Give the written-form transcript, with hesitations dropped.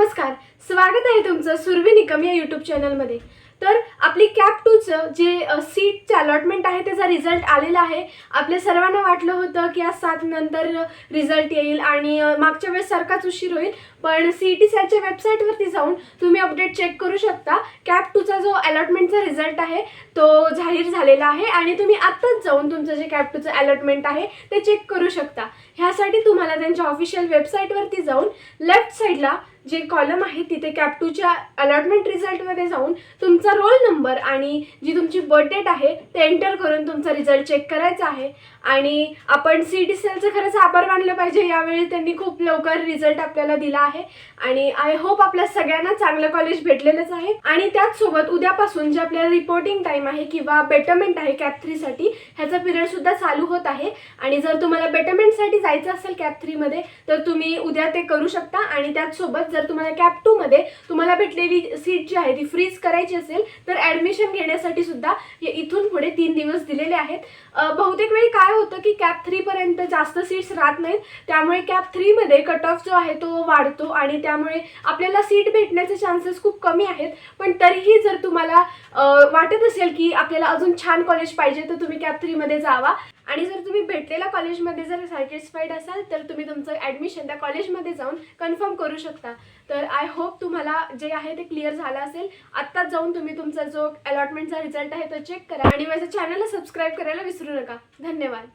नमस्कार, स्वागत आहे तुमचं सुरभी निकम या यूट्यूब चॅनलमध्ये। तर आपली कॅप 2चं जे सीटचं अलॉटमेंट आहे त्याचा रिझल्ट आलेला आहे। आपल्या सर्वांना वाटलं होतं की आज 7 नंतर रिझल्ट येईल आणि मागच्या वेळेस सारखाच उशीर होईल, पण सीईटी सेलच्या वेबसाईटवरती जाऊन तुम्ही अपडेट चेक करू शकता। कॅप 2चा जो अलॉटमेंटचा रिझल्ट आहे तो जाहीर झालेला आहे आणि तुम्ही आत्ताच जाऊन तुमचं जे कॅप 2चं अलॉटमेंट आहे ते चेक करू शकता। ह्यासाठी तुम्हाला त्यांच्या ऑफिशियल वेबसाईटवरती जाऊन लेफ्ट साइडला जे कॉलम आहे तिथे कॅप 2च्या अलॉटमेंट रिझल्टमध्ये जाऊन तुमचा रोल नंबर आणि जी तुमची बर्थ डेट आहे ते एंटर करून तुमचा रिझल्ट चेक करायचा आहे। आणि आपण सीईटी सेलचं खरंच आभार मानलं पाहिजे, यावेळी त्यांनी खूप लवकर रिझल्ट आपल्याला दिला आहे आणि आय होप आपल्या सगळ्यांना चांगलं कॉलेज भेटलेलंच आहे। आणि त्याचसोबत उद्यापासून जे आपल्याला रिपोर्टिंग टाइम आहे किंवा बेटरमेंट आहे कॅप 3 साठी, ह्याचा पिरियड सुद्धा चालू होत आहे। आणि जर तुम्हाला बेटरमेंटसाठी जायचं असेल कॅप 3 मध्ये तर तुम्ही उद्या ते करू शकता। आणि त्याचसोबत जर तुम्हाला कॅप 2 मध्ये तुम्हाला भेटलेली सीट जी आहे ती फ्रीज करायची असेल तर ॲडमिशन घेण्यासाठी सुद्धा इथून पुढे 3 दिवस दिलेले आहेत। बहुतेक वेळी काय होतं की कॅप 3 पर्यंत जास्त सीट्स राहत नाहीत, त्यामुळे कॅप 3 मध्ये कट ऑफ जो आहे तो वाढतो आणि त्यामुळे आपल्याला सीट भेटण्याचे चान्सेस खूप कमी आहेत। पण तरीही जर तुम्हाला वाटत असेल की आपल्याला अजून छान कॉलेज पाहिजे तर तुम्ही कॅप 3 मध्ये जावा। आणि जर तुम्ही भेटलेल्या कॉलेजमध्ये जर सॅटिस्फाईड असाल तर तुम्ही तुमचं ॲडमिशन त्या कॉलेजमध्ये जाऊन कन्फर्म करू शकता। तर आय होप तुम्हाला जे आहे ते क्लिअर झालं असेल। आत्ताच जाऊन तुम्ही तुमचा जो अलॉटमेंटचा रिझल्ट आहे तो चेक करा आणि माझ्या चॅनलला सबस्क्राईब करायला विसरू नका। धन्यवाद।